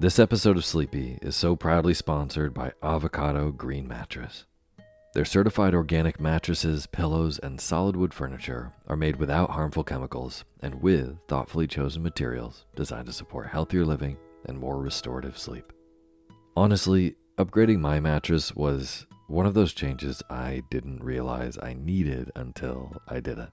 This episode of Sleepy is so proudly sponsored by Avocado Green Mattress. Their certified organic mattresses, pillows, and solid wood furniture are made without harmful chemicals and with thoughtfully chosen materials designed to support healthier living and more restorative sleep. Honestly, upgrading my mattress was one of those changes I didn't realize I needed until I did it.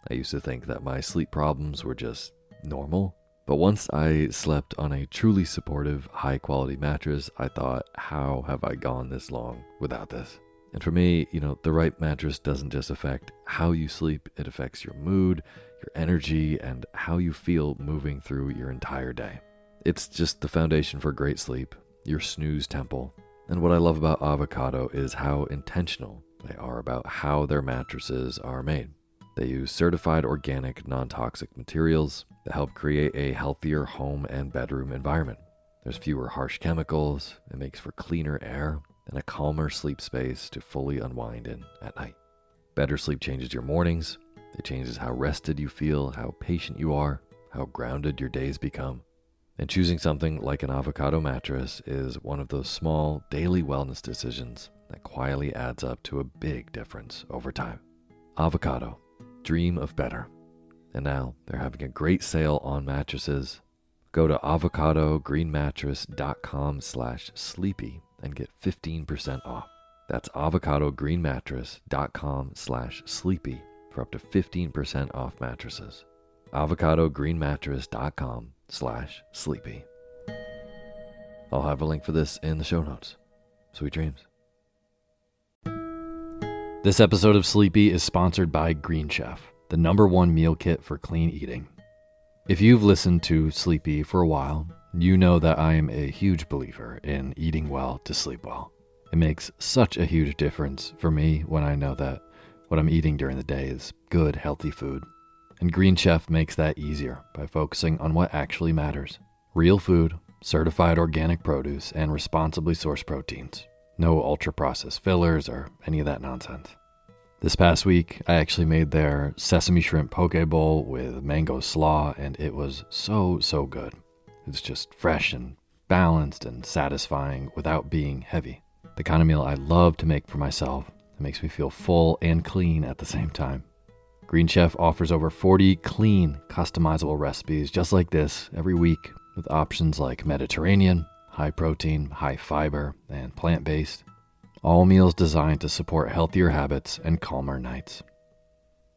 I used to think that my sleep problems were just normal, but once I slept on a truly supportive, high-quality mattress, I thought, how have I gone this long without this? And for me, the right mattress doesn't just affect how you sleep, it affects your mood, your energy, and how you feel moving through your entire day. It's just the foundation for great sleep, your snooze temple. And what I love about Avocado is how intentional they are about how their mattresses are made. They use certified organic, non-toxic materials that help create a healthier home and bedroom environment. There's fewer harsh chemicals, it makes for cleaner air, and a calmer sleep space to fully unwind in at night. Better sleep changes your mornings. It changes how rested you feel, how patient you are, how grounded your days become. And choosing something like an Avocado mattress is one of those small daily wellness decisions that quietly adds up to a big difference over time. Avocado, dream of better. And now they're having a great sale on mattresses. Go to avocadogreenmattress.com/sleepy and get 15% off. That's avocadogreenmattress.com/sleepy for up to 15% off mattresses. avocadogreenmattress.com/sleepy. I'll have a link for this in the show notes. Sweet dreams. This episode of Sleepy is sponsored by Green Chef, the #1 meal kit for clean eating. If you've listened to Sleepy for a while, you know that I am a huge believer in eating well to sleep well. It makes such a huge difference for me when I know that what I'm eating during the day is good, healthy food. And Green Chef makes that easier by focusing on what actually matters. Real food, certified organic produce, and responsibly sourced proteins. No ultra-processed fillers or any of that nonsense. This past week, I actually made their sesame shrimp poke bowl with mango slaw, and it was so good. It's just fresh and balanced and satisfying without being heavy. The kind of meal I love to make for myself. It makes me feel full and clean at the same time. Green Chef offers over 40 clean, customizable recipes just like this every week with options like Mediterranean, high protein, high fiber, and plant-based. All meals designed to support healthier habits and calmer nights.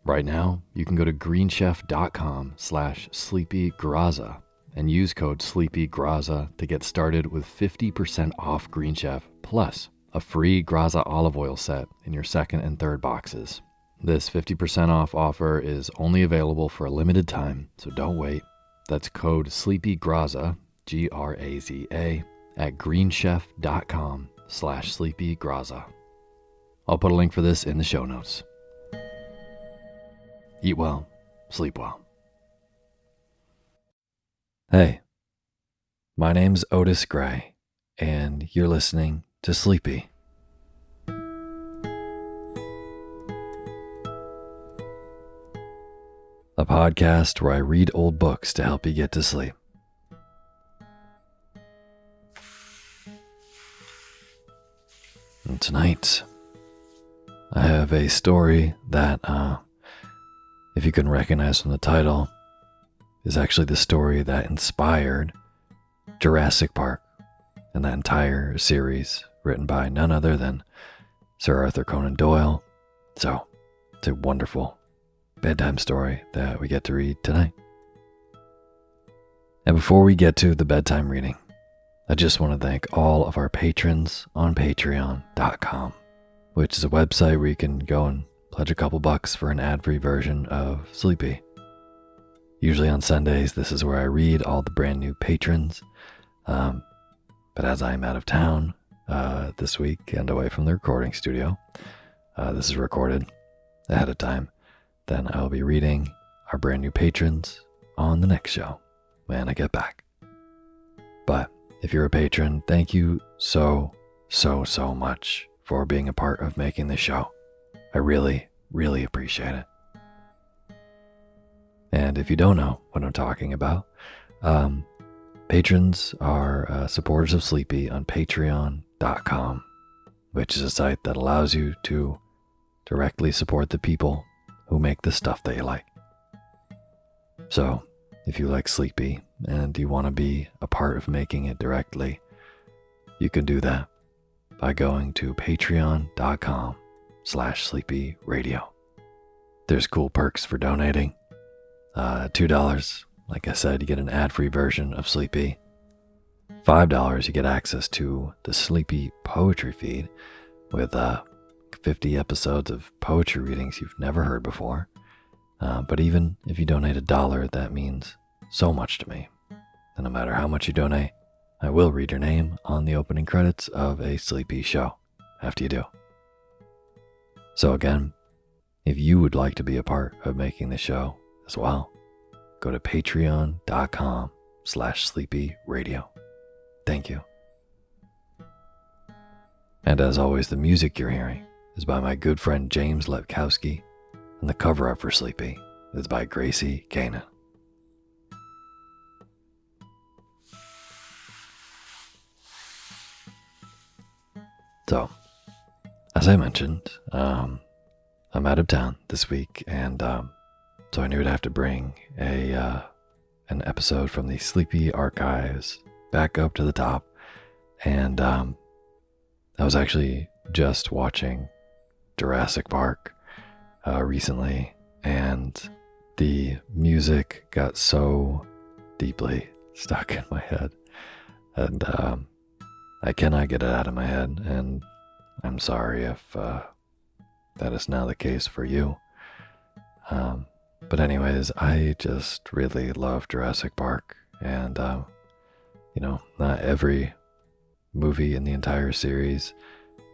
Right now, you can go to greenchef.com/sleepygraza and use code SleepyGraza to get started with 50% off Green Chef plus a free Graza olive oil set in your second and third boxes. This 50% off offer is only available for a limited time, so don't wait. That's code SleepyGraza, Graza, at greenchef.com/sleepygraza. I'll put a link for this in the show notes. Eat well, sleep well. Hey, my name's Otis Gray, and you're listening to Sleepy. A podcast where I read old books to help you get to sleep. And tonight, I have a story that, if you can recognize from the title, is actually the story that inspired Jurassic Park and that entire series written by none other than Sir Arthur Conan Doyle. So, it's a wonderful bedtime story that we get to read tonight. And before we get to the bedtime reading, I just want to thank all of our patrons on patreon.com, which is a website where you can go and pledge a couple bucks for an ad-free version of Sleepy. Usually on Sundays, this is where I read all the brand new patrons. But as I'm out of town this week and away from the recording studio, this is recorded ahead of time, then I'll be reading our brand new patrons on the next show when I get back. But if you're a patron, thank you so much for being a part of making this show. I really appreciate it. And if you don't know what I'm talking about, Patrons are supporters of Sleepy on patreon.com, which is a site that allows you to directly support the people who make the stuff that you like. So, if you like Sleepy and you want to be a part of making it directly, you can do that by going to patreon.com/sleepyradio. There's cool perks for donating. $2, like I said, you get an ad-free version of Sleepy. $5, you get access to the Sleepy Poetry Feed with 50 episodes of poetry readings you've never heard before. But even if you donate $1, that means so much to me. And no matter how much you donate, I will read your name on the opening credits of a Sleepy show after you do. So again, if you would like to be a part of making the show as well, go to patreon.com/sleepyradio. Thank you. And as always, the music you're hearing is by my good friend James Lepkowski, and the cover art for Sleepy is by Gracie Kanan. So, as I mentioned, I'm out of town this week, and so I knew I'd have to bring an episode from the Sleepy archives back up to the top. And I was actually just watching Jurassic Park recently, and the music got so deeply stuck in my head, and I cannot get it out of my head, and I'm sorry if that is now the case for you. But anyways, I just really love Jurassic Park, and not every movie in the entire series,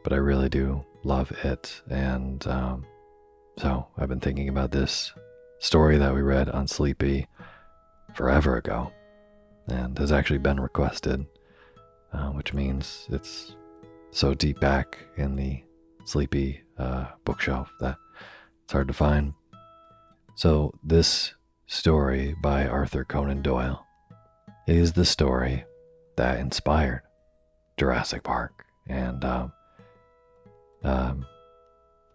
but I really do love it. And so I've been thinking about this story that we read on Sleepy forever ago, and has actually been requested, which means it's so deep back in the Sleepy bookshelf that it's hard to find. So this story by Arthur Conan Doyle is the story that inspired Jurassic Park. And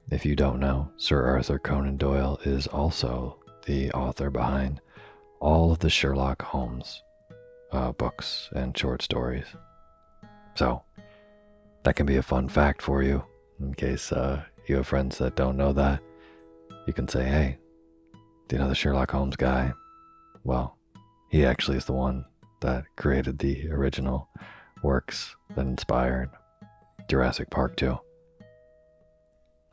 if you don't know, Sir Arthur Conan Doyle is also the author behind all of the Sherlock Holmes books and short stories. So that can be a fun fact for you, in case you have friends that don't know that. You can say, hey, do you know the Sherlock Holmes guy? Well, he actually is the one that created the original works that inspired Jurassic Park 2.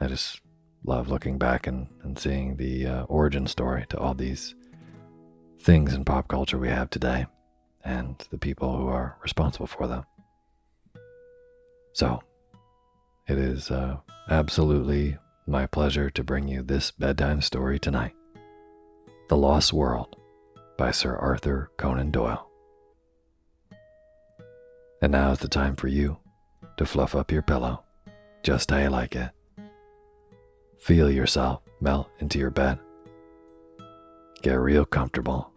I just love looking back and seeing the origin story to all these things in pop culture we have today, and the people who are responsible for them. So, it is absolutely my pleasure to bring you this bedtime story tonight. The Lost World by Sir Arthur Conan Doyle. And now is the time for you to fluff up your pillow, just how you like it. Feel yourself melt into your bed. Get real comfortable.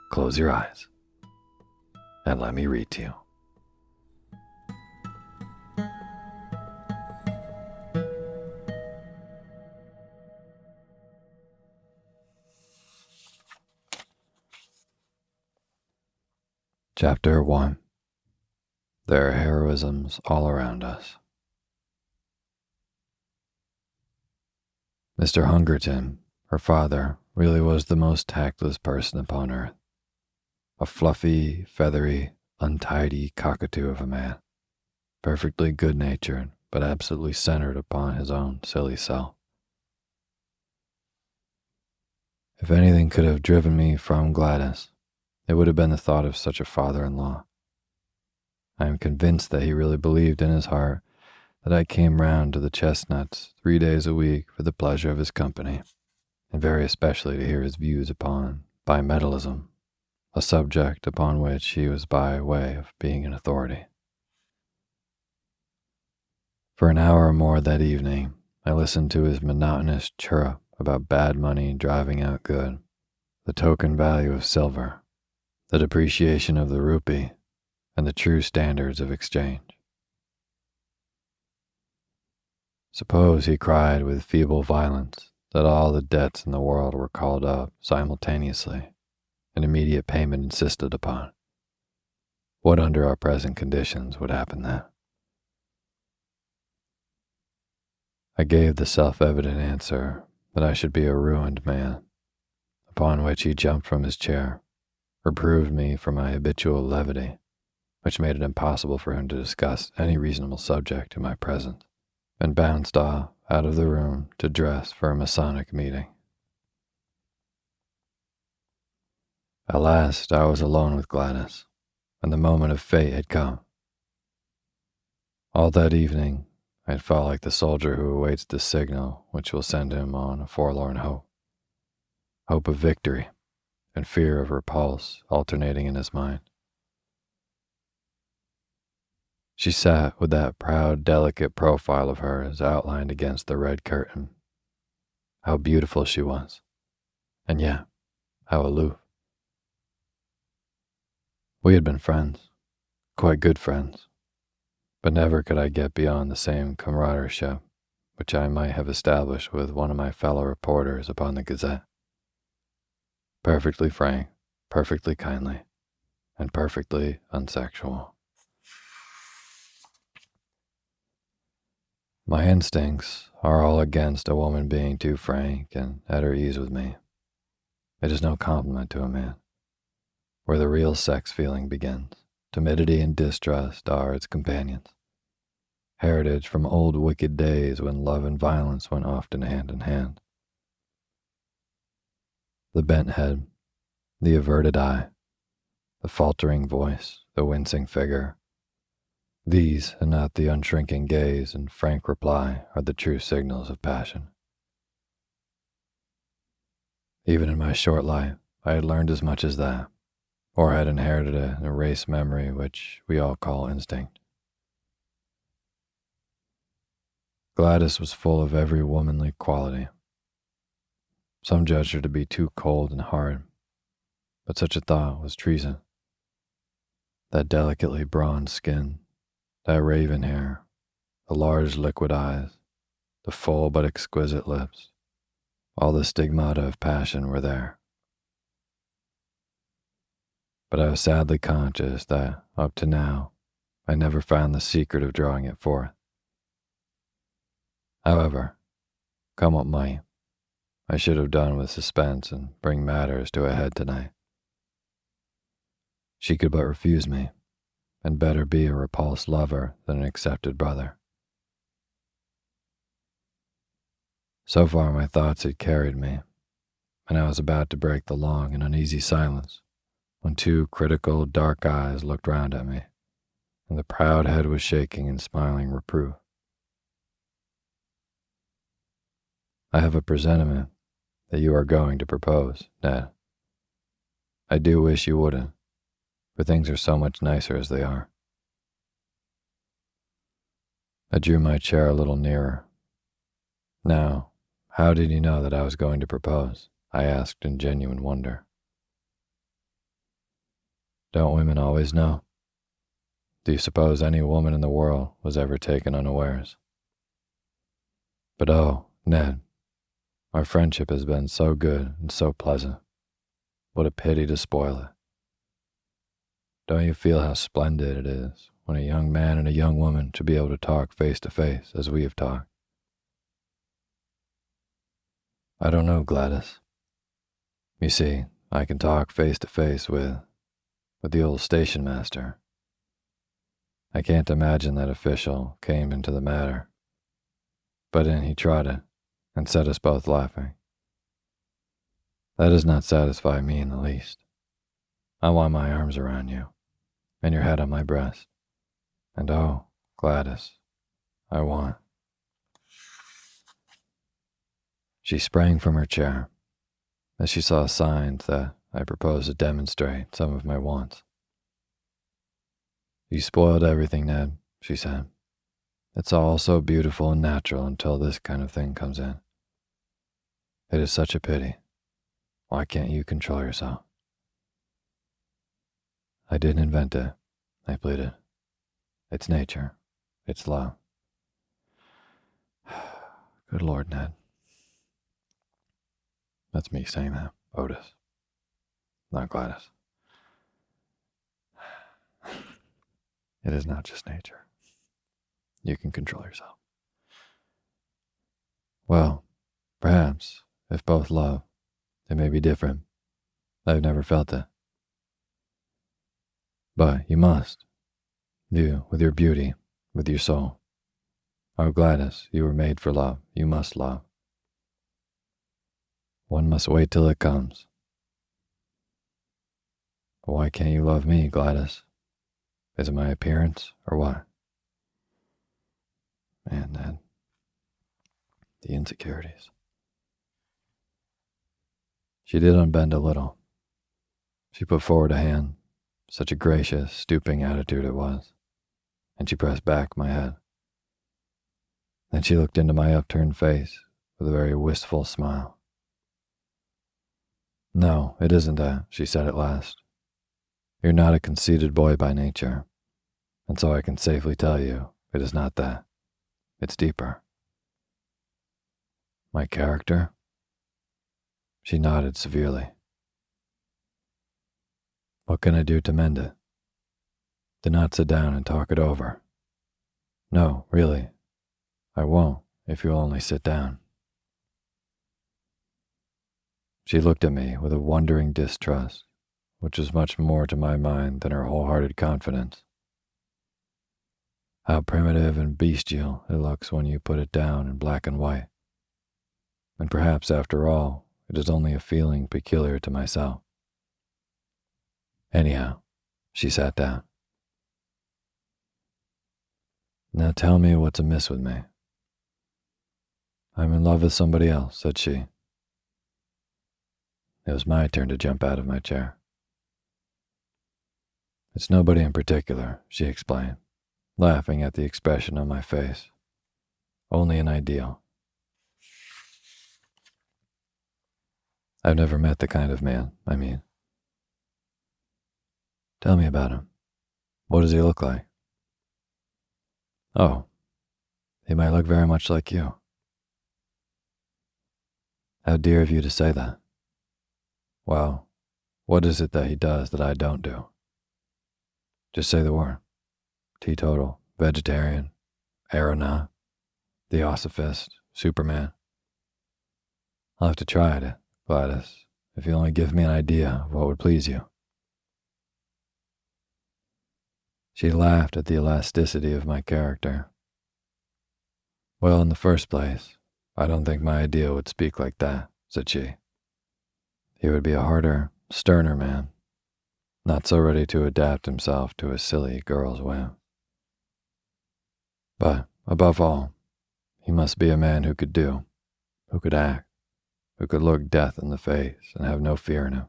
Close your eyes, and let me read to you. Chapter 1. There are heroisms all around us. Mr. Hungerton, her father, really was the most tactless person upon earth. A fluffy, feathery, untidy cockatoo of a man, perfectly good-natured, but absolutely centered upon his own silly self. If anything could have driven me from Gladys, it would have been the thought of such a father-in-law. I am convinced that he really believed in his heart that I came round to the Chestnuts 3 days a week for the pleasure of his company, and very especially to hear his views upon bimetallism, a subject upon which he was by way of being an authority. For an hour or more that evening, I listened to his monotonous chirrup about bad money driving out good, the token value of silver, the depreciation of the rupee, and the true standards of exchange. Suppose, he cried with feeble violence, that all the debts in the world were called up simultaneously, and immediate payment insisted upon. What under our present conditions would happen then? I gave the self-evident answer that I should be a ruined man, upon which he jumped from his chair, reproved me for my habitual levity, which made it impossible for him to discuss any reasonable subject in my presence, and bounced off out of the room to dress for a Masonic meeting. At last I was alone with Gladys, and the moment of fate had come. All that evening I had felt like the soldier who awaits the signal which will send him on a forlorn hope. Hope of victory and fear of repulse alternating in his mind. She sat with that proud, delicate profile of hers outlined against the red curtain. How beautiful she was, and yet how aloof. We had been friends, quite good friends, but never could I get beyond the same camaraderie which I might have established with one of my fellow reporters upon the Gazette. Perfectly frank, perfectly kindly, and perfectly unsexual. My instincts are all against a woman being too frank and at her ease with me. It is no compliment to a man. Where the real sex feeling begins, timidity and distrust are its companions. Heritage from old wicked days when love and violence went often hand in hand. The bent head, the averted eye, the faltering voice, the wincing figure. These, and not the unshrinking gaze and frank reply, are the true signals of passion. Even in my short life, I had learned as much as that, or had inherited an erased memory which we all call instinct. Gladys was full of every womanly quality. Some judged her to be too cold and hard, but such a thought was treason. That delicately bronzed skin, that raven hair, the large liquid eyes, the full but exquisite lips, all the stigmata of passion were there. But I was sadly conscious that, up to now, I never found the secret of drawing it forth. However, come what might, I should have done with suspense and bring matters to a head tonight. She could but refuse me, and better be a repulsed lover than an accepted brother. So far my thoughts had carried me, and I was about to break the long and uneasy silence when two critical, dark eyes looked round at me, and the proud head was shaking in smiling reproof. I have a presentiment that you are going to propose, Ned. I do wish you wouldn't, for things are so much nicer as they are. I drew my chair a little nearer. Now, how did you know that I was going to propose? I asked in genuine wonder. Don't women always know? Do you suppose any woman in the world was ever taken unawares? But oh, Ned, our friendship has been so good and so pleasant. What a pity to spoil it. Don't you feel how splendid it is when a young man and a young woman should be able to talk face to face as we have talked? I don't know, Gladys. You see, I can talk face to face with the old station master. I can't imagine that official came into the matter, but in he trotted and set us both laughing. That does not satisfy me in the least. I want my arms around you, and your head on my breast. And oh, Gladys, I want. She sprang from her chair as she saw signs that I proposed to demonstrate some of my wants. You spoiled everything, Ned, she said. It's all so beautiful and natural until this kind of thing comes in. It is such a pity. Why can't you control yourself? I didn't invent it, I pleaded. It's nature. It's love. Good Lord, Ned. That's me saying that, Otis, not Gladys. It is not just nature. You can control yourself. Well, perhaps, if both love, it may be different. I've never felt it. But you must. You, with your beauty, with your soul. Oh, Gladys, you were made for love. You must love. One must wait till it comes. Why can't you love me, Gladys? Is it my appearance, or what? Man, Ned. The insecurities. She did unbend a little. She put forward a hand. Such a gracious, stooping attitude it was. And she pressed back my head. Then she looked into my upturned face with a very wistful smile. No, it isn't that, she said at last. You're not a conceited boy by nature, and so I can safely tell you it is not that. It's deeper. My character? She nodded severely. What can I do to mend it? Do not sit down and talk it over. No, really, I won't if you'll only sit down. She looked at me with a wondering distrust, which was much more to my mind than her wholehearted confidence. How primitive and bestial it looks when you put it down in black and white. And perhaps, after all, it is only a feeling peculiar to myself. Anyhow, she sat down. Now tell me what's amiss with me. I'm in love with somebody else, said she. It was my turn to jump out of my chair. It's nobody in particular, she explained, laughing at the expression on my face. Only an ideal. I've never met the kind of man, I mean. Tell me about him. What does he look like? Oh, he might look very much like you. How dear of you to say that. Well, what is it that he does that I don't do? Just say the word. Teetotal, vegetarian, aeronaut, theosophist, Superman. I'll have to try it, Gladys, if you'll only give me an idea of what would please you. She laughed at the elasticity of my character. Well, in the first place, I don't think my idea would speak like that, said she. He would be a harder, sterner man, not so ready to adapt himself to a silly girl's whim. But, above all, he must be a man who could do, who could act, who could look death in the face and have no fear in him.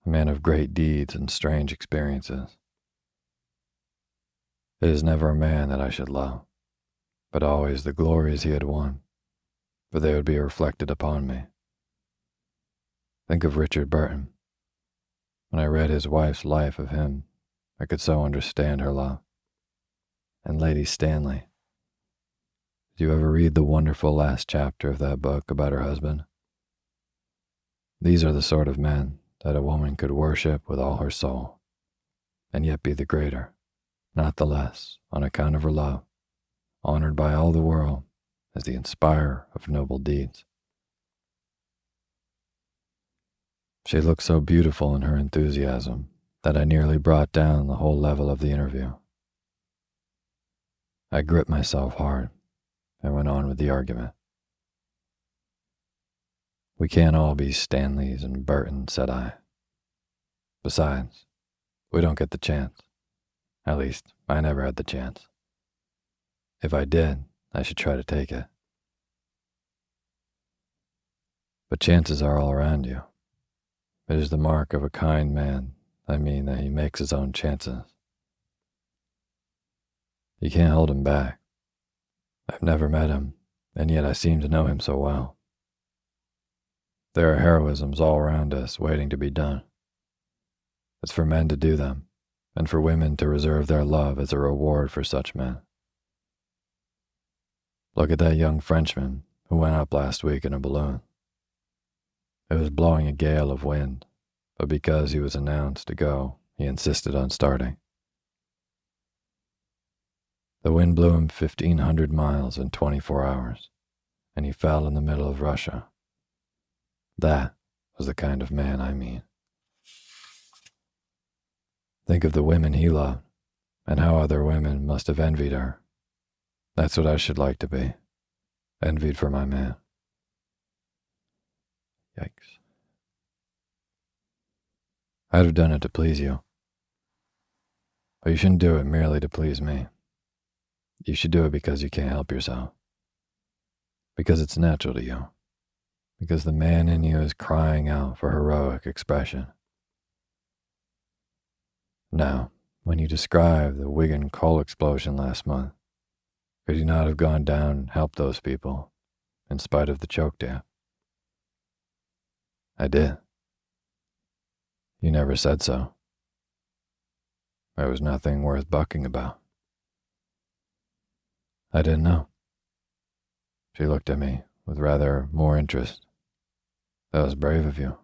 A man of great deeds and strange experiences. It is never a man that I should love, but always the glories he had won, for they would be reflected upon me. Think of Richard Burton. When I read his wife's life of him, I could so understand her love. And Lady Stanley. Did you ever read the wonderful last chapter of that book about her husband? These are the sort of men that a woman could worship with all her soul, and yet be the greater, not the less, on account of her love, honored by all the world as the inspirer of noble deeds. She looked so beautiful in her enthusiasm that I nearly brought down the whole level of the interview. I gripped myself hard and went on with the argument. We can't all be Stanleys and Burtons, said I. Besides, we don't get the chance. At least, I never had the chance. If I did, I should try to take it. But chances are all around you. It is the mark of a kind man, that he makes his own chances. You can't hold him back. I've never met him, and yet I seem to know him so well. There are heroisms all around us waiting to be done. It's for men to do them, and for women to reserve their love as a reward for such men. Look at that young Frenchman who went up last week in a balloon. It was blowing a gale of wind, but because he was announced to go, he insisted on starting. The wind blew him 1,500 miles in 24 hours, and he fell in the middle of Russia. That was the kind of man I mean. Think of the women he loved, and how other women must have envied her. That's what I should like to be, envied for my man. Yikes. I'd have done it to please you. But you shouldn't do it merely to please me. You should do it because you can't help yourself. Because it's natural to you. Because the man in you is crying out for heroic expression. Now, when you described the Wigan coal explosion last month, could you not have gone down and helped those people, in spite of the choke damp? I did. You never said so. There was nothing worth bucking about. I didn't know. She looked at me with rather more interest. That was brave of you.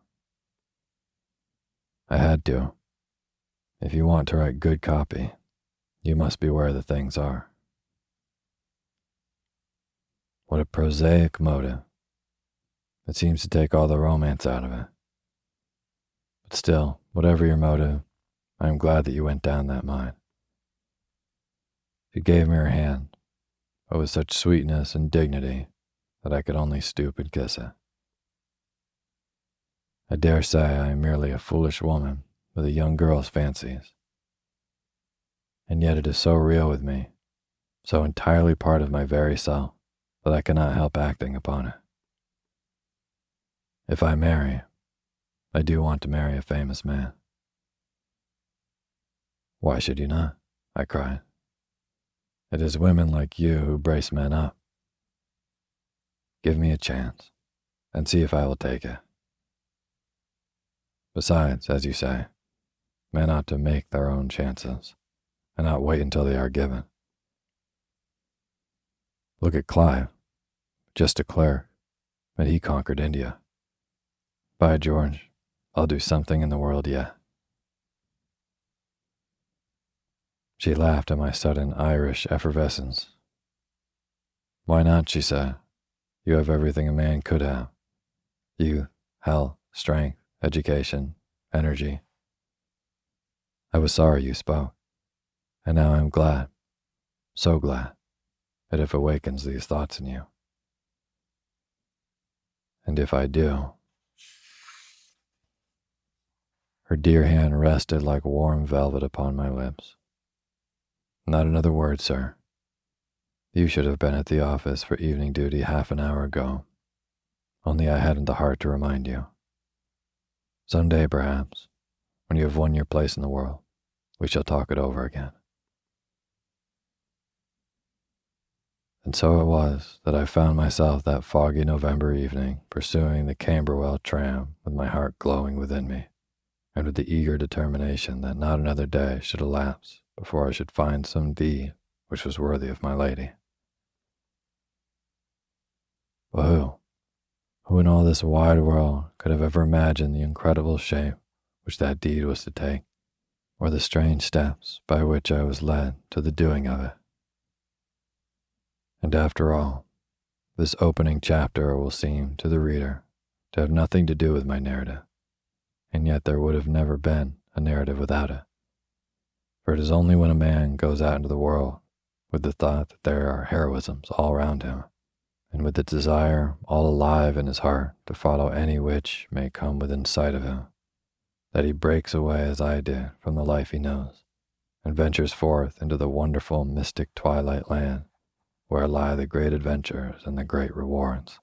I had to. If you want to write good copy, you must be where the things are. What a prosaic motive. It seems to take all the romance out of it. But still, whatever your motive, I am glad that you went down that mine. She gave me her hand, but with such sweetness and dignity that I could only stoop and kiss it. I dare say I am merely a foolish woman with a young girl's fancies. And yet it is so real with me, so entirely part of my very self, that I cannot help acting upon it. If I marry, I do want to marry a famous man. Why should you not? I cried. It is women like you who brace men up. Give me a chance, and see if I will take it. Besides, as you say, men ought to make their own chances, and not wait until they are given. Look at Clive, just a clerk, but he conquered India. By George, I'll do something in the world yet. She laughed at my sudden Irish effervescence. Why not, she said. You have everything a man could have. Youth, health, strength, education, energy. I was sorry you spoke, and now I am glad, so glad, that it awakens these thoughts in you. And if I do... Her dear hand rested like warm velvet upon my lips. Not another word, sir. You should have been at the office for evening duty half an hour ago, only I hadn't the heart to remind you. Some day, perhaps, when you have won your place in the world, we shall talk it over again. And so it was that I found myself that foggy November evening pursuing the Camberwell tram with my heart glowing within me, and with the eager determination that not another day should elapse before I should find some deed which was worthy of my lady. But who in all this wide world could have ever imagined the incredible shape which that deed was to take, or the strange steps by which I was led to the doing of it? And after all, this opening chapter will seem to the reader to have nothing to do with my narrative, and yet there would have never been a narrative without it. For it is only when a man goes out into the world with the thought that there are heroisms all around him, and with the desire all alive in his heart to follow any which may come within sight of him, that he breaks away as I did from the life he knows, and ventures forth into the wonderful mystic twilight land where lie the great adventures and the great rewards.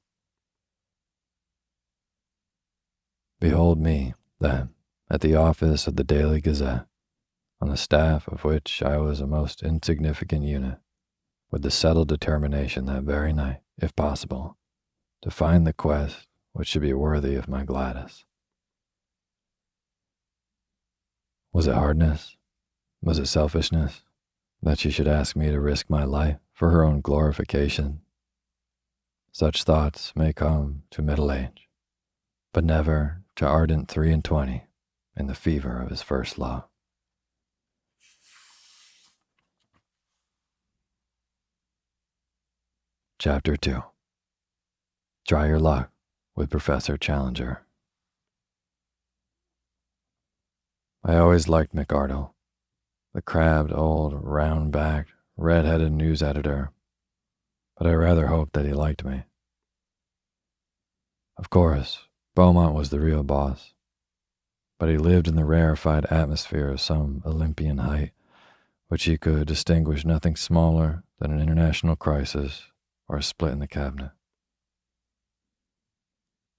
Behold me, then, at the office of the Daily Gazette, on the staff of which I was a most insignificant unit, with the settled determination that very night, if possible, to find the quest which should be worthy of my Gladys. Was it hardness? Was it selfishness that she should ask me to risk my life for her own glorification? Such thoughts may come to middle age, but never to ardent 23 in the fever of his first love. Chapter 2. Try Your Luck with Professor Challenger. I always liked McArdle, the crabbed old, round-backed, red-headed news editor, but I rather hoped that he liked me. Of course, Beaumont was the real boss, but he lived in the rarefied atmosphere of some Olympian height, which he could distinguish nothing smaller than an international crisis or a split in the cabinet.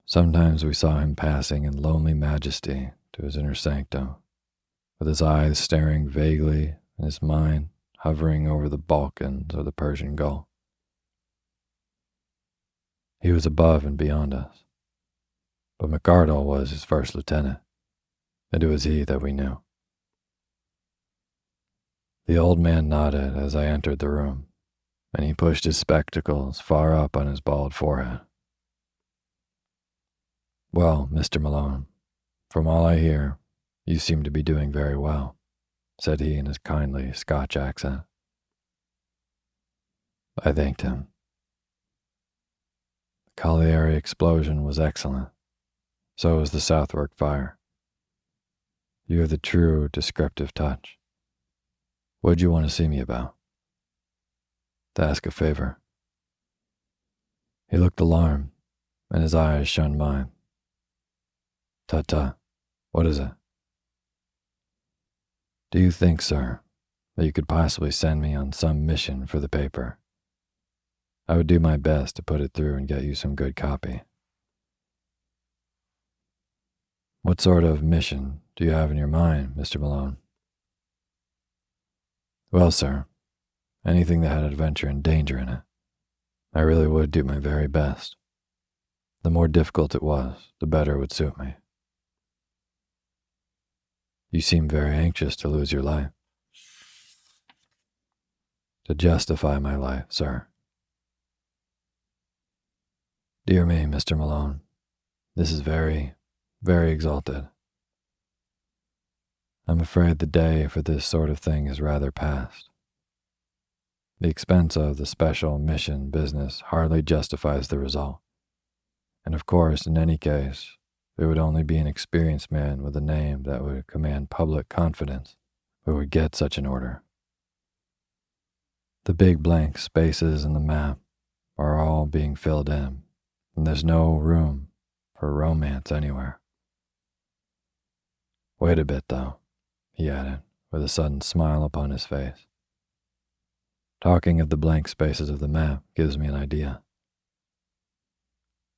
Sometimes we saw him passing in lonely majesty to his inner sanctum, with his eyes staring vaguely and his mind hovering over the Balkans or the Persian Gulf. He was above and beyond us, but McArdle was his first lieutenant, and it was he that we knew. The old man nodded as I entered the room, and he pushed his spectacles far up on his bald forehead. "Well, Mr. Malone, from all I hear, you seem to be doing very well," said he in his kindly Scotch accent. I thanked him. The colliery explosion was excellent. So was the Southwark fire. You have the true descriptive touch. What did you want to see me about? To ask a favor. He looked alarmed, and his eyes shunned mine. Tut-tut, what is it? Do you think, sir, that you could possibly send me on some mission for the paper? I would do my best to put it through and get you some good copy. What sort of mission do you have in your mind, Mr. Malone? Well, sir, anything that had adventure and danger in it. I really would do my very best. The more difficult it was, the better it would suit me. You seem very anxious to lose your life. To justify my life, sir. Dear me, Mr. Malone, this is very, very exalted. I'm afraid the day for this sort of thing is rather past. The expense of the special mission business hardly justifies the result. And of course, in any case, there would only be an experienced man with a name that would command public confidence who would get such an order. The big blank spaces in the map are all being filled in, and there's no room for romance anywhere. Wait a bit, though, he added, with a sudden smile upon his face. Talking of the blank spaces of the map gives me an idea.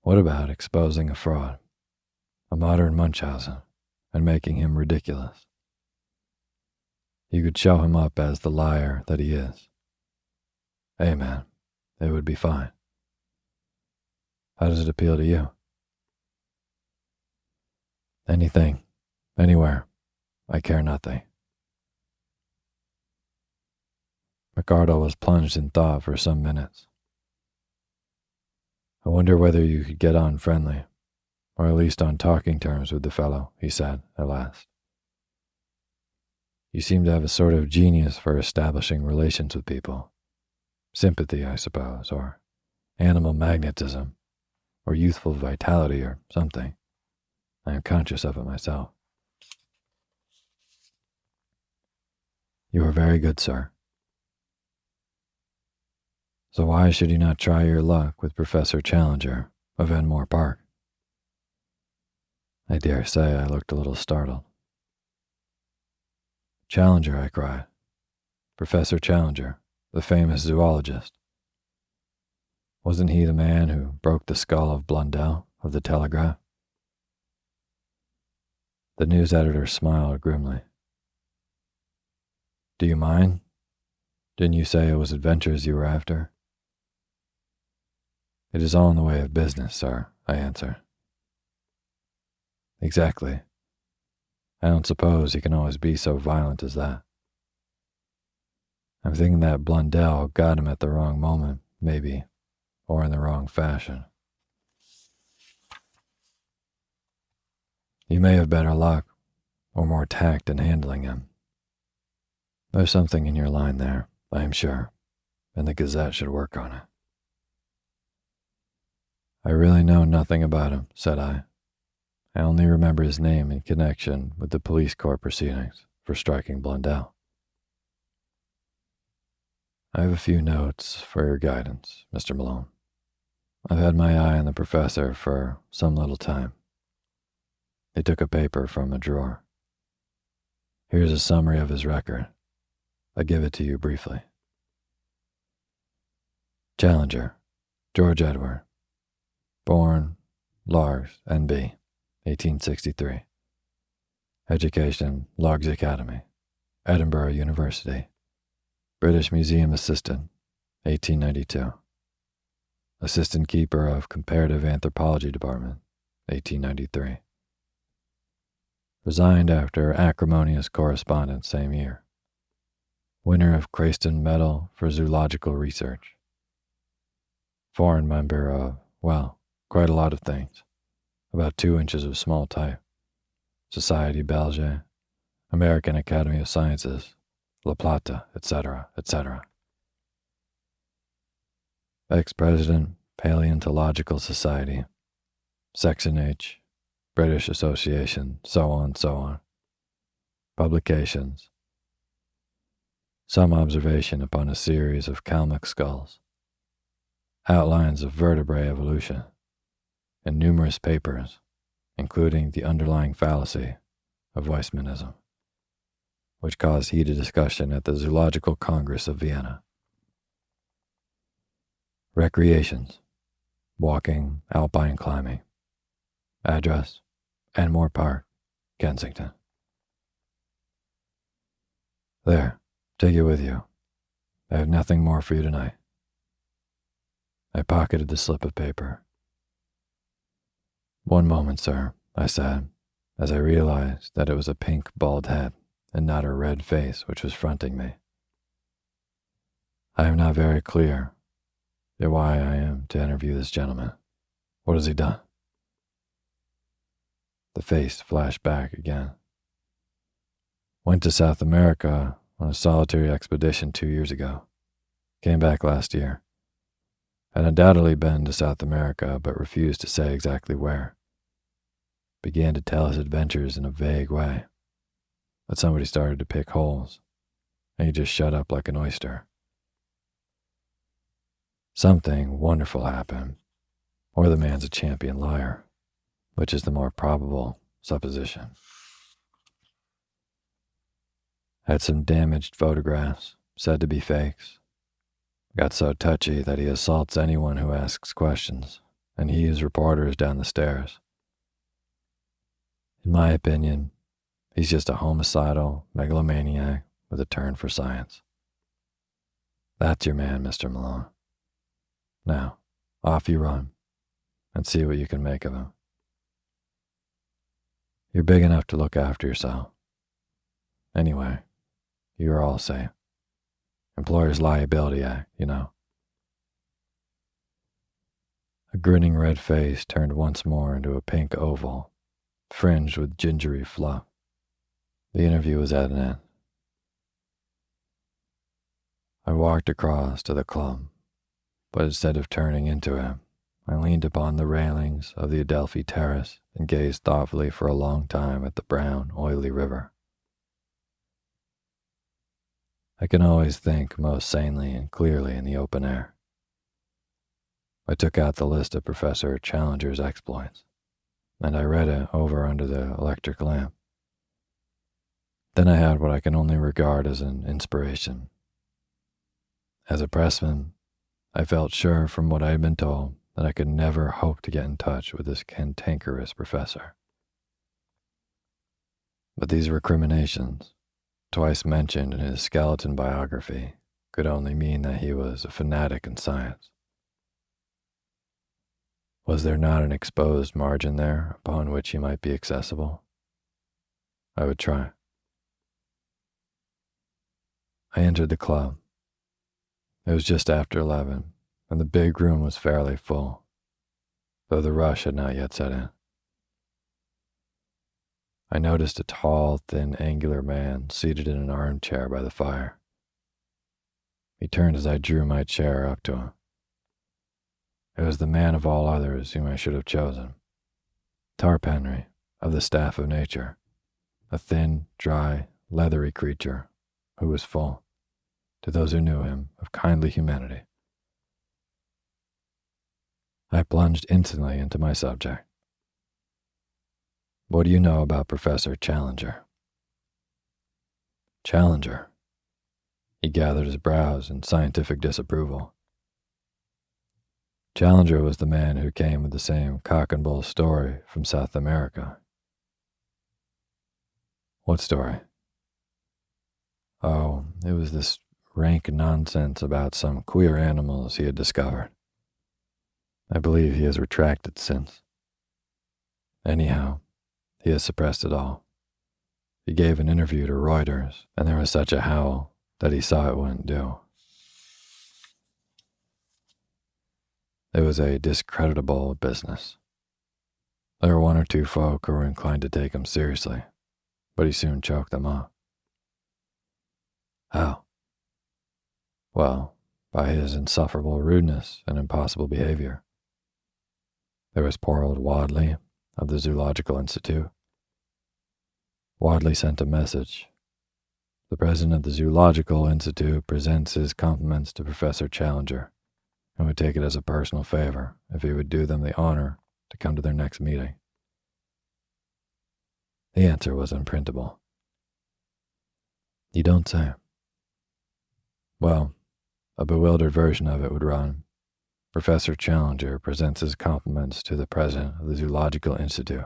What about exposing a fraud, a modern Munchausen, and making him ridiculous? You could show him up as the liar that he is. Hey, man, it would be fine. How does it appeal to you? Anything, anywhere, I care nothing. McArdle was plunged in thought for some minutes. I wonder whether you could get on friendly, or at least on talking terms with the fellow, he said at last. You seem to have a sort of genius for establishing relations with people. Sympathy, I suppose, or animal magnetism, or youthful vitality, or something. I am conscious of it myself. You are very good, sir. So why should you not try your luck with Professor Challenger of Enmore Park? I dare say I looked a little startled. Challenger, I cried. Professor Challenger, the famous zoologist. Wasn't he the man who broke the skull of Blundell of the Telegraph? The news editor smiled grimly. Do you mind? Didn't you say it was adventures you were after? It is all in the way of business, sir, I answered. Exactly. I don't suppose he can always be so violent as that. I'm thinking that Blundell got him at the wrong moment, maybe, or in the wrong fashion. You may have better luck, or more tact in handling him. There's something in your line there, I am sure, and the Gazette should work on it. I really know nothing about him, said I. I only remember his name in connection with the police court proceedings for striking Blundell. I have a few notes for your guidance, Mr. Malone. I've had my eye on the professor for some little time. He took a paper from a drawer. Here's a summary of his record. I give it to you briefly. Challenger, George Edward. Born, Largs, N.B., 1863. Education, Largs Academy, Edinburgh University. British Museum Assistant, 1892. Assistant Keeper of Comparative Anthropology Department, 1893. Resigned after acrimonious correspondence same year. Winner of Crayston Medal for Zoological Research. Foreign member of, well, quite a lot of things. About 2 inches of small type. Société Belge, American Academy of Sciences, La Plata, etc., etc. Ex-President, Paleontological Society, Section H, British Association, so on. Publications. Some observation upon a series of Kalmuk skulls. Outlines of vertebrae evolution. And numerous papers, including the underlying fallacy of Weissmanism, which caused heated discussion at the Zoological Congress of Vienna. Recreations, walking, alpine climbing. Address, Enmore Park, Kensington. There, take it with you. I have nothing more for you tonight. I pocketed the slip of paper. One moment, sir, I said, as I realized that it was a pink, bald head and not a red face which was fronting me. I am not very clear yet why I am to interview this gentleman. What has he done? The face flashed back again. Went to South America on a solitary expedition 2 years ago. Came back last year. Had undoubtedly been to South America, but refused to say exactly where. Began to tell his adventures in a vague way. But somebody started to pick holes, and he just shut up like an oyster. Something wonderful happened, or the man's a champion liar, which is the more probable supposition. Had some damaged photographs, said to be fakes. Got so touchy that he assaults anyone who asks questions, and heaves reporters down the stairs. In my opinion, he's just a homicidal megalomaniac with a turn for science. That's your man, Mr. Malone. Now, off you run, and see what you can make of him. You're big enough to look after yourself. Anyway, you're all safe. Employer's Liability Act, you know. A grinning red face turned once more into a pink oval, fringed with gingery fluff. The interview was at an end. I walked across to the club, but instead of turning into him, I leaned upon the railings of the Adelphi Terrace and gazed thoughtfully for a long time at the brown, oily river. I can always think most sanely and clearly in the open air. I took out the list of Professor Challenger's exploits, and I read it over under the electric lamp. Then I had what I can only regard as an inspiration. As a pressman, I felt sure from what I had been told that I could never hope to get in touch with this cantankerous professor. But these recriminations, twice mentioned in his skeleton biography, could only mean that he was a fanatic in science. Was there not an exposed margin there upon which he might be accessible? I would try. I entered the club It was just after 11, and the big room was fairly full, though the rush had not yet set in. I noticed a tall, thin, angular man seated in an armchair by the fire. He turned as I drew my chair up to him. It was the man of all others whom I should have chosen. Tarp Henry, of the staff of nature, a thin, dry, leathery creature who was full, to those who knew him, of kindly humanity. I plunged instantly into my subject. What do you know about Professor Challenger? Challenger. He gathered his brows in scientific disapproval. Challenger was the man who came with the same cock and bull story from South America. What story? Oh, it was this rank nonsense about some queer animals he had discovered. I believe he has retracted since. Anyhow, he has suppressed it all. He gave an interview to Reuters, and there was such a howl that he saw it wouldn't do. It was a discreditable business. There were one or two folk who were inclined to take him seriously, but he soon choked them off. How? Well, by his insufferable rudeness and impossible behavior. There was poor old Wadley of the Zoological Institute. Wadley sent a message. The president of the Zoological Institute presents his compliments to Professor Challenger and would take it as a personal favor if he would do them the honor to come to their next meeting. The answer was unprintable. You don't say. Well, a bewildered version of it would run, Professor Challenger presents his compliments to the president of the Zoological Institute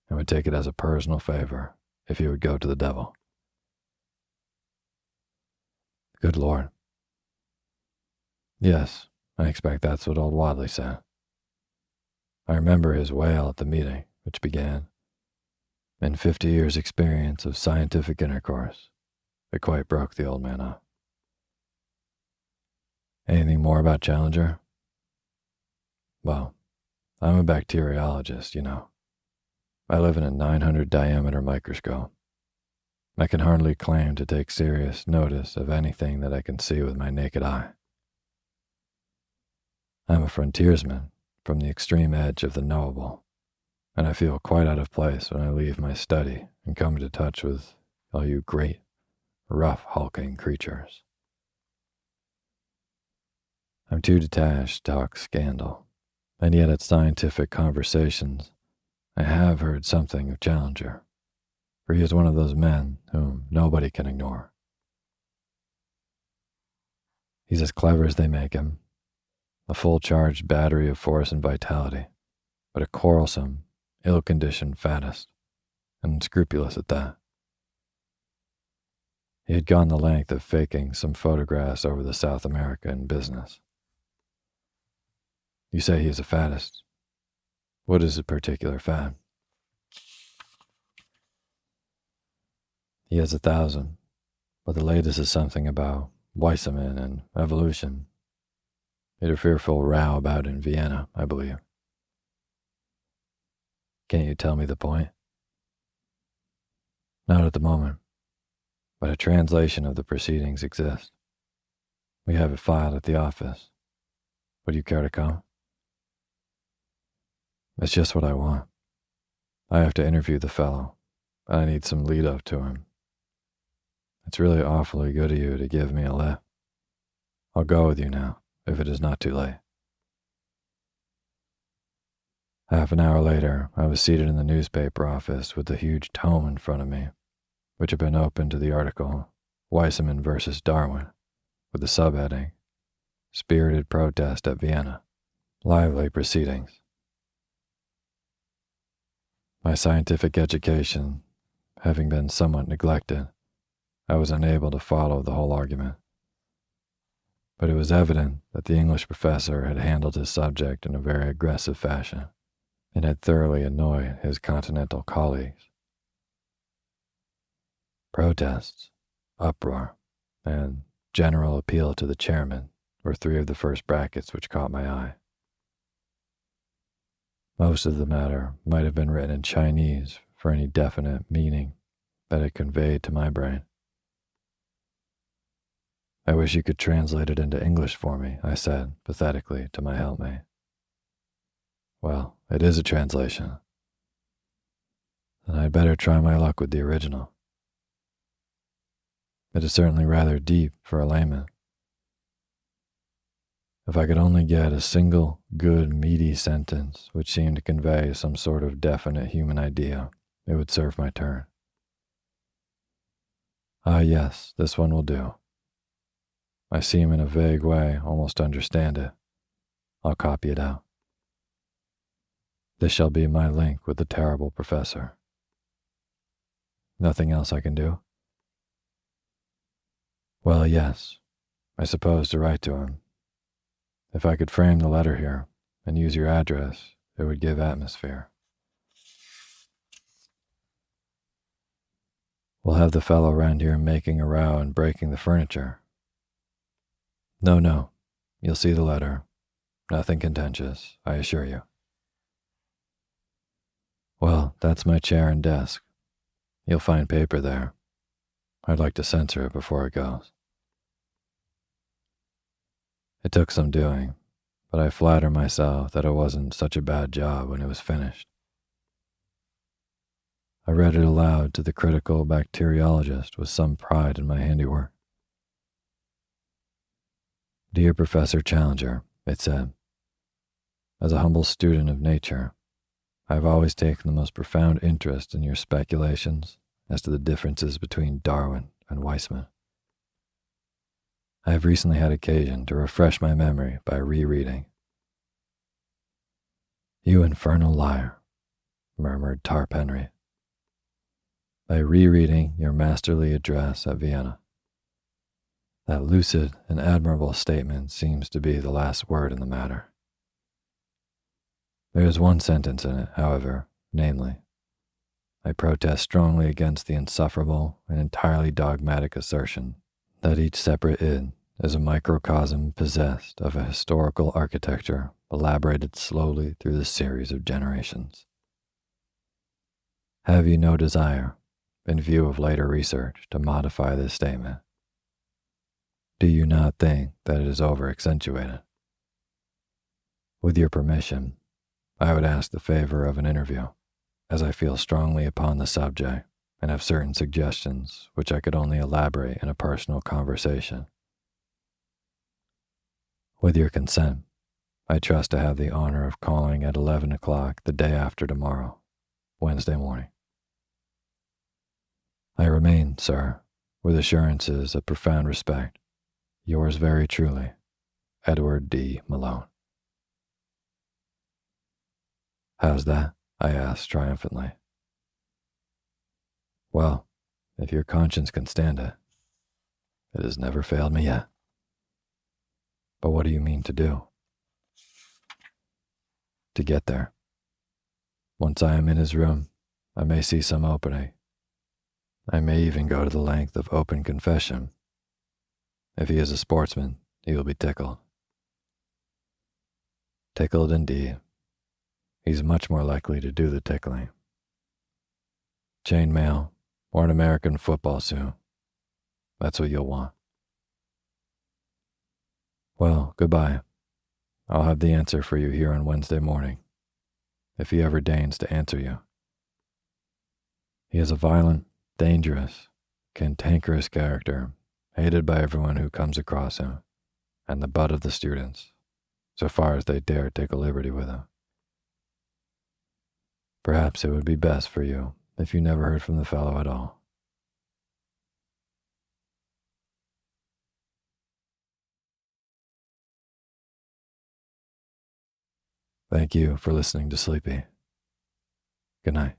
and would take it as a personal favor if he would go to the devil. Good Lord. Yes, I expect that's what old Wadley said. I remember his wail at the meeting, which began, in 50 years' experience of scientific intercourse. It quite broke the old man up. Anything more about Challenger? Well, I'm a bacteriologist, you know. I live in a 900 diameter microscope. I can hardly claim to take serious notice of anything that I can see with my naked eye. I'm a frontiersman from the extreme edge of the knowable, and I feel quite out of place when I leave my study and come into touch with all you great, rough, hulking creatures. I'm too detached to talk scandal, and yet at scientific conversations, I have heard something of Challenger, for he is one of those men whom nobody can ignore. He's as clever as they make him, a full-charged battery of force and vitality, but a quarrelsome, ill-conditioned faddist, and unscrupulous at that. He had gone the length of faking some photographs over the South American business. You say he is a faddist. What is a particular fad? He has 1,000, but the latest is something about Weissaman and evolution. Made a fearful row about in Vienna, I believe. Can't you tell me the point? Not at the moment, but a translation of the proceedings exists. We have it filed at the office. Would you care to come? It's just what I want. I have to interview the fellow, and I need some lead-up to him. It's really awfully good of you to give me a lift. I'll go with you now, if it is not too late. Half an hour later, I was seated in the newspaper office with the huge tome in front of me, which had been opened to the article, Weissaman versus Darwin, with the subheading, Spirited Protest at Vienna, Lively Proceedings. My scientific education having been somewhat neglected, I was unable to follow the whole argument. But it was evident that the English professor had handled his subject in a very aggressive fashion and had thoroughly annoyed his continental colleagues. Protests, uproar, and general appeal to the chairman were 3 of the first brackets which caught my eye. Most of the matter might have been written in Chinese for any definite meaning that it conveyed to my brain. I wish you could translate it into English for me, I said pathetically to my helpmate. Well, it is a translation. Then I'd better try my luck with the original. It is certainly rather deep for a layman. If I could only get a single good meaty sentence which seemed to convey some sort of definite human idea, it would serve my turn. Ah, yes, this one will do. I seem in a vague way almost to understand it. I'll copy it out. This shall be my link with the terrible professor. Nothing else I can do? Well, yes, I suppose to write to him. If I could frame the letter here and use your address, it would give atmosphere. We'll have the fellow around here making a row and breaking the furniture. No, you'll see the letter. Nothing contentious, I assure you. Well, that's my chair and desk. You'll find paper there. I'd like to censor it before it goes. It took some doing, but I flatter myself that it wasn't such a bad job when it was finished. I read it aloud to the critical bacteriologist with some pride in my handiwork. Dear Professor Challenger, it said, as a humble student of nature, I have always taken the most profound interest in your speculations as to the differences between Darwin and Weismann. I have recently had occasion to refresh my memory by rereading. You infernal liar, murmured Tarp Henry. By rereading your masterly address at Vienna. That lucid and admirable statement seems to be the last word in the matter. There is one sentence in it, however, namely, I protest strongly against the insufferable and entirely dogmatic assertion that each separate id is a microcosm possessed of a historical architecture elaborated slowly through the series of generations. Have you no desire, in view of later research, to modify this statement? Do you not think that it is over-accentuated? With your permission, I would ask the favor of an interview, as I feel strongly upon the subject and have certain suggestions which I could only elaborate in a personal conversation. With your consent, I trust to have the honor of calling at 11 o'clock the day after tomorrow, Wednesday morning. I remain, sir, with assurances of profound respect, yours very truly, Edward D. Malone. How's that? I asked triumphantly. Well, if your conscience can stand it, it has never failed me yet. But what do you mean to do? To get there. Once I am in his room, I may see some opening. I may even go to the length of open confession. If he is a sportsman, he will be tickled. Tickled indeed. He's much more likely to do the tickling. Chain mail or an American football suit. That's what you'll want. Well, goodbye. I'll have the answer for you here on Wednesday morning, if he ever deigns to answer you. He is a violent, dangerous, cantankerous character, hated by everyone who comes across him, and the butt of the students, so far as they dare take a liberty with him. Perhaps it would be best for you if you never heard from the fellow at all. Thank you for listening to Sleepy. Good night.